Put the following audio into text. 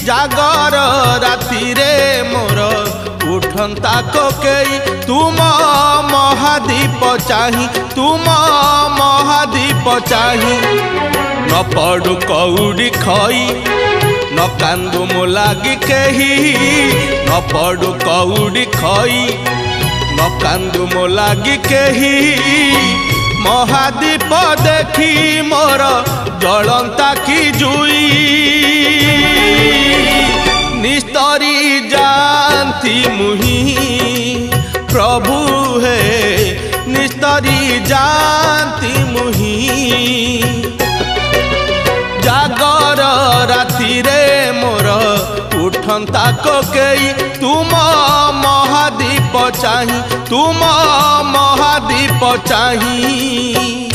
जागर राति रे मोर उठंता कोकेई तुम महादीप चाही तुम महादीप चाही न पड़ू कौड़ी खई न कांदू मो लागी केही न पड़ू कौड़ी खई न कांदू मो लागी केही महादीप देखी मोर जलंता की जुई निस्तरी जानती मुही प्रभु है निस्तरी जानती मुही जागर राति रे मोर उठंता कोकेई तुम महादीप चाही तुम महादीप चाही।